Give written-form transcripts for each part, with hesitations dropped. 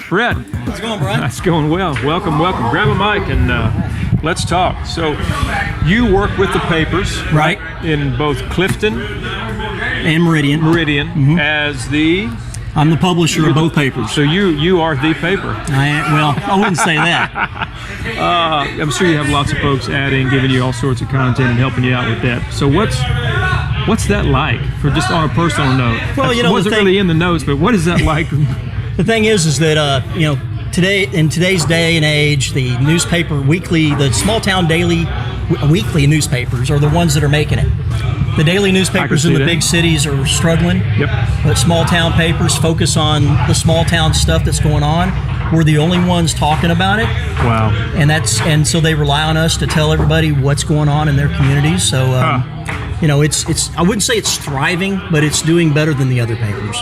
Brett. How's it going, Brian? It's going well. Welcome. Grab a mic and let's talk. So, you work with the papers, right? In both Clifton and Meridian. Mm-hmm. As the... I'm the publisher of both papers. So you are the paper. I wouldn't say that. I'm sure you have lots of folks adding, giving you all sorts of content and helping you out with that. So what's that like, for just on a personal note? Well, it wasn't really in the notes, but what is that like? The thing is that today, in today's day and age, the newspaper weekly, the small town daily weekly newspapers are the ones that are making it. The daily newspapers in the big cities are struggling. Yep. But small town papers focus on the small town stuff that's going on. We're the only ones talking about it. Wow. And so they rely on us to tell everybody what's going on in their communities. So it's I wouldn't say it's thriving, but it's doing better than the other papers.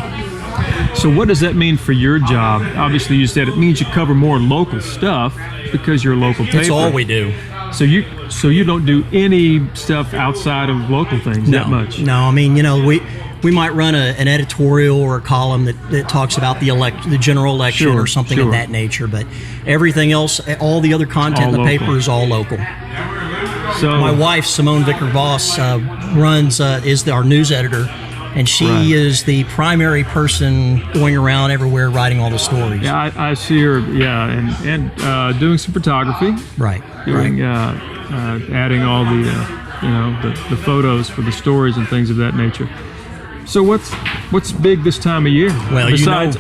So what does that mean for your job? Obviously, you said it means you cover more local stuff because you're a local paper. That's all we do. So you don't do any stuff outside of local things that much? No, I mean, we might run an editorial or a column that talks about the general election or something of that nature, but everything else, all the other content in the paper is all local. So my wife, Simone Vicker Voss, is our news editor, and she is the primary person going around everywhere writing all the stories. Yeah, I see her. Yeah, and doing some photography. Right. Doing adding all the photos for the stories and things of that nature. So what's big this time of year? Well, besides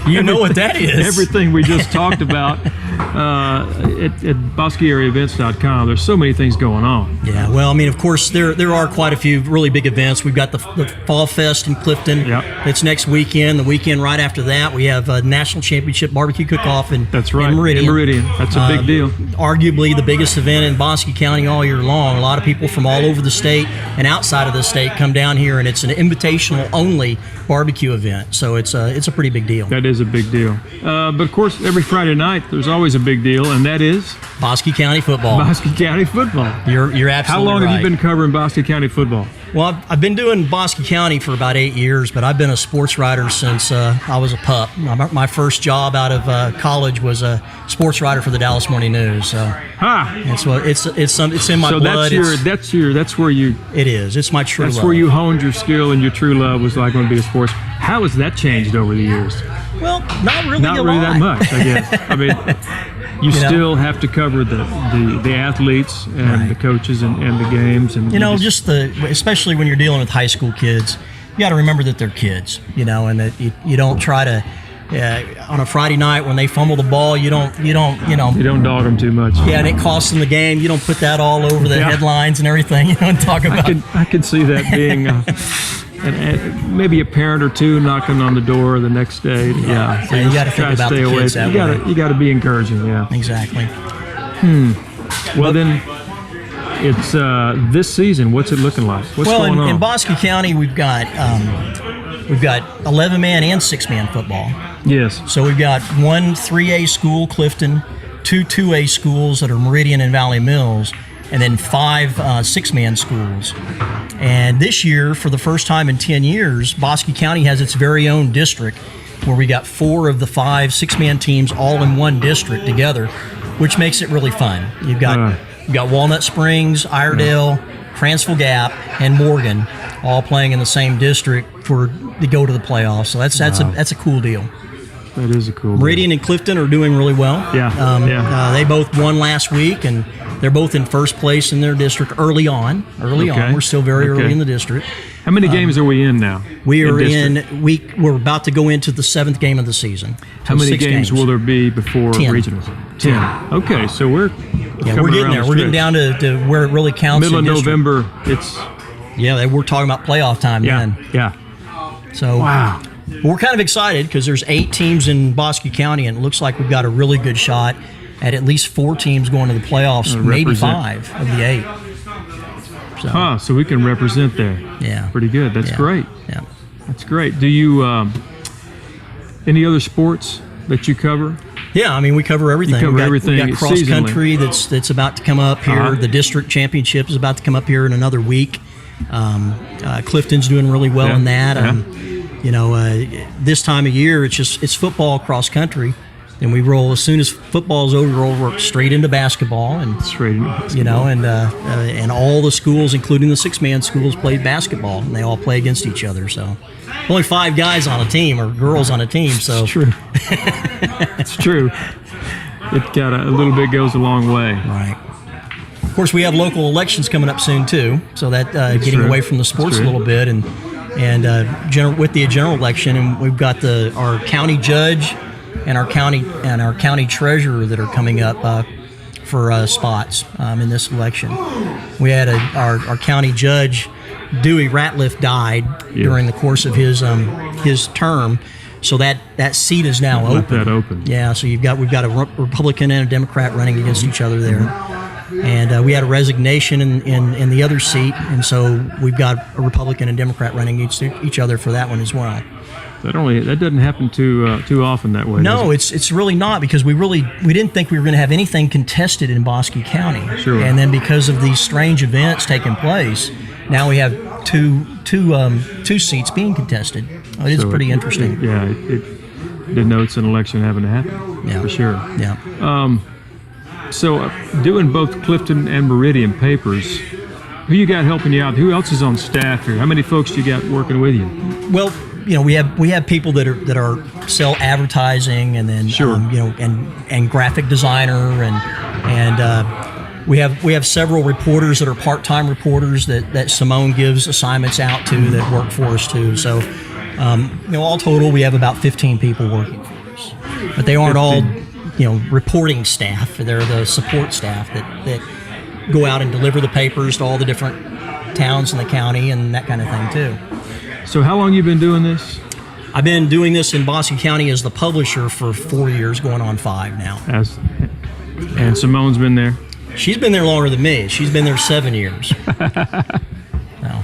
you know what that is. Everything we just talked about at BosqueAreaEvents.com. There's so many things going on. Yeah, well, I mean, of course, there are quite a few really big events. We've got the Fall Fest in Clifton. Yep. It's next weekend. The weekend right after that, we have a National Championship Barbecue Cook-Off in Meridian. That's a big deal. Arguably the biggest event in Bosque County all year long. A lot of people from all over the state and outside of the state come down here, and it's an invitational-only barbecue event. So it's a pretty big deal. That is a big deal. But of course, every Friday night, there's always a big deal, and that is Bosque County football. Bosque County football. You're absolutely right. How long have you been covering Bosque County football? Well, I've been doing Bosque County for about 8 years, but I've been a sports writer since I was a pup. My first job out of college was a sports writer for the Dallas Morning News. So it's in my blood. That's where you. It is. It's my true love. That's where you honed your skill, and your true love was like going to be a sports. How has that changed over the years? Well, not really that much, I guess. I mean, you still have to cover the athletes and the coaches and the games, and especially when you're dealing with high school kids, you got to remember that they're kids, and that you don't try to on a Friday night when they fumble the ball, you don't dog them too much. Yeah, and it costs them the game. You don't put that all over the headlines and everything. And talk about. I could see that being. And maybe a parent or two knocking on the door the next day. Yeah, so you got to think about the kids that way. You got to be encouraging. Yeah, exactly. Well, then it's this season. What's it looking like? What's going on? In Bosque County, we've got 11-man and 6-man football. Yes. So we've got one 3A school, Clifton, two 2A schools that are Meridian and Valley Mills, and then 5 6-man schools. And this year, for the first time in 10 years, Bosque County has its very own district where we got 4 of the 5 6-man teams all in one district together, which makes it really fun. You've got Walnut Springs, Iredale, Cransville Gap, and Morgan all playing in the same district to go to the playoffs. So that's a cool deal. That is a cool deal. Meridian and Clifton are doing really well. Yeah. They both won last week, and they're both in first place in their district early on. We're still very early in the district. How many games are we in now? We're about to go into the 7th game of the season. How many games will there be before 10. regionals? 10. Okay, so we're getting there. We're getting down to where it really counts. Middle of November, we're talking about playoff time then. Yeah. So wow. We're kind of excited because there's 8 teams in Bosque County, and it looks like we've got a really good shot at least 4 teams going to the playoffs, maybe 5 of the 8. So we can represent there. Yeah. Pretty good. That's great. Yeah. That's great. Do you, any other sports that you cover? Yeah, I mean, we cover everything. You cover everything we got cross country seasonally. that's about to come up here. The district championship is about to come up here in another week. Clifton's doing really well in that. This time of year, it's football cross country. And we roll, as soon as football's over, we're straight into basketball, and and all the schools, including the 6-man schools, played basketball, and they all play against each other. So only 5 guys on a team or girls on a team. So it's true. It's true. It got a little bit goes a long way. Right. Of course, we have local elections coming up soon too. So that getting true. away from the sports a little bit, and with the general election, and we've got our county judge and our county treasurer that are coming up for spots in this election. We had our county judge, Dewey Ratliff, died during the course of his term, so that seat is now open. Let that open. Yeah, so we've got a Republican and a Democrat running against each other there, and we had a resignation in the other seat, and so we've got a Republican and Democrat running against each other for that one as well. That doesn't happen too often that way. No, it's really not, because we didn't think we were going to have anything contested in Bosque County. Sure. And then because of these strange events taking place, now we have two seats being contested. It is pretty interesting. It denotes an election having to happen. Yeah. For sure. Yeah. So doing both Clifton and Meridian papers, who you got helping you out? Who else is on staff here? How many folks do you got working with you? Well, we have people that are sell advertising, and then and graphic designer, and we have several reporters that are part-time reporters that Simone gives assignments out to that work for us too. So all total we have about 15 people working for us, but they aren't 15. All reporting staff. They're the support staff that go out and deliver the papers to all the different towns in the county and that kind of thing too. So how long you been doing this? I've been doing this in Bosque County as the publisher for 4 years, going on 5 now. And Simone's been there? She's been there longer than me. She's been there 7 years. No.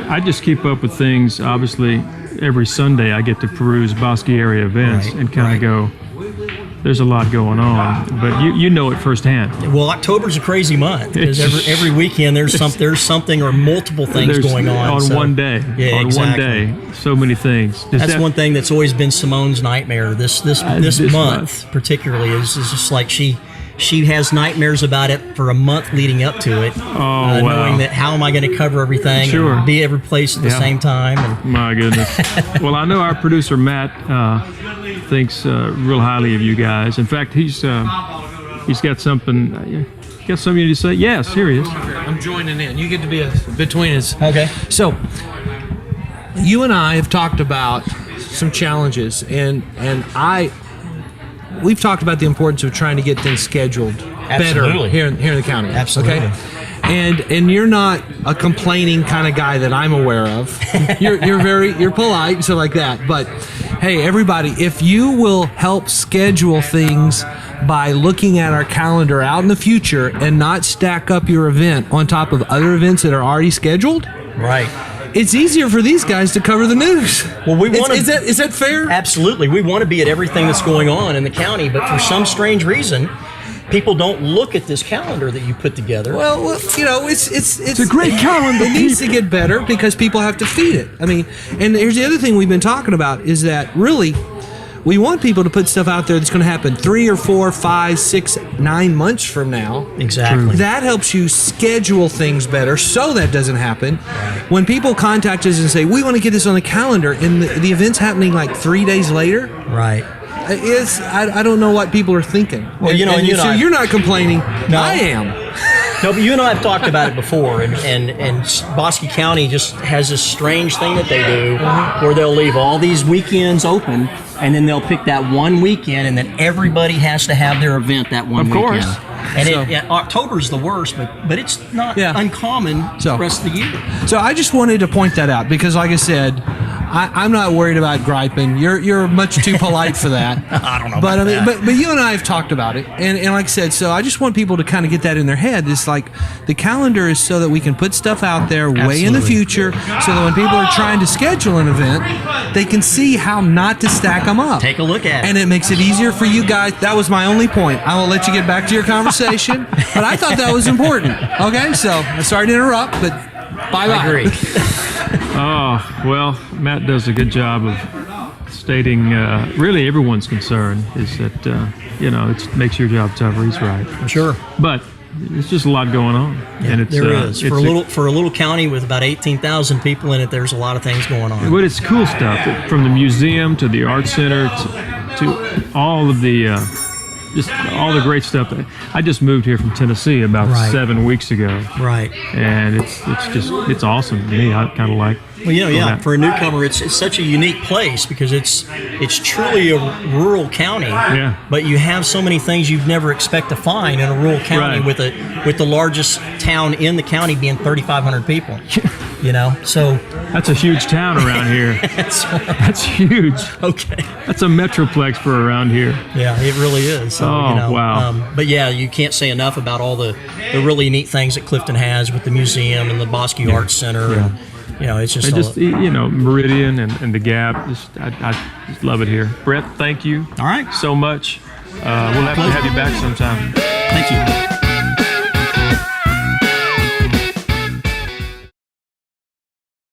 I just keep up with things. Obviously, every Sunday I get to peruse Bosque area events and kind of go, there's a lot going on, but you know it firsthand. Well, October's a crazy month, because every weekend there's something or multiple things going on. One day. Yeah, on exactly. One day, so many things. That's one thing that's always been Simone's nightmare. This month particularly is just like she has nightmares about it for a month leading up to it. Wow. Knowing that how am I going to cover everything and be every place at the same time. My goodness. Well, I know our producer Matt thinks real highly of you guys. In fact, he's got something. Got something to say? Yes, here he is. I'm joining in. You get to be between us. Okay. So, you and I have talked about some challenges, and we've talked about the importance of trying to get things scheduled better here in the county. Absolutely. Okay? And you're not a complaining kind of guy that I'm aware of. You're polite and stuff like that. But hey, everybody, if you will help schedule things by looking at our calendar out in the future and not stack up your event on top of other events that are already scheduled, right, it's easier for these guys to cover the news. Well, is that fair? Absolutely. We want to be at everything that's going on in the county, but for some strange reason, people don't look at this calendar that you put together. Well, it's a great calendar. It needs to get better because people have to feed it. I mean, and here's the other thing we've been talking about is that really we want people to put stuff out there that's going to happen 3 or 4, 5, 6, 9 months from now. Exactly. That helps you schedule things better so that doesn't happen. Right. When people contact us and say, we want to get this on the calendar, and the event's happening like 3 days later. Right. I don't know what people are thinking. Well, so you're not complaining. No. I am. No, but you and I have talked about it before, and Bosque County just has this strange thing that they do where they'll leave all these weekends open, and then they'll pick that one weekend, and then everybody has to have their event that one weekend. Of course. And October's the worst, but it's not uncommon the rest of the year. So I just wanted to point that out because, like I said, I'm not worried about griping. You're much too polite for that. I don't know but about that. But you and I have talked about it, and like I said, so I just want people to kind of get that in their head. It's like the calendar is so that we can put stuff out there way in the future, so that when people are trying to schedule an event, they can see how not to stack them up. Take a look at it. And it makes it easier for you guys. That was my only point. I will let you get back to your conversation, but I thought that was important. Okay, so sorry to interrupt, but bye-bye. I agree. Oh, well, Matt does a good job of stating really everyone's concern is that, it makes your job tougher. He's right. Sure. But there's just a lot going on. Yeah, and it's, there is. it's For a little county with about 18,000 people in it, there's a lot of things going on. But it's cool stuff, from the museum to the art center to all of the just all the great stuff. I just moved here from Tennessee about Right. 7 weeks ago. Right. And it's awesome to me. I kind of like. Well, that. for a newcomer, it's such a unique place because it's truly a rural county. Yeah. But you have so many things you'd never expect to find in a rural county Right. with the largest town in the county being 3,500 people. So That's a huge town around here. That's huge. okay. That's a metroplex for around here. Yeah, it really is. So, wow. But yeah, you can't say enough about all the really neat things that Clifton has with the museum and the Bosque Arts Center. Yeah. And, it's just, And just Meridian and the Gap. I just love it here. Brett, thank you. All right. So much. We'll have to have you back sometime. Thank you.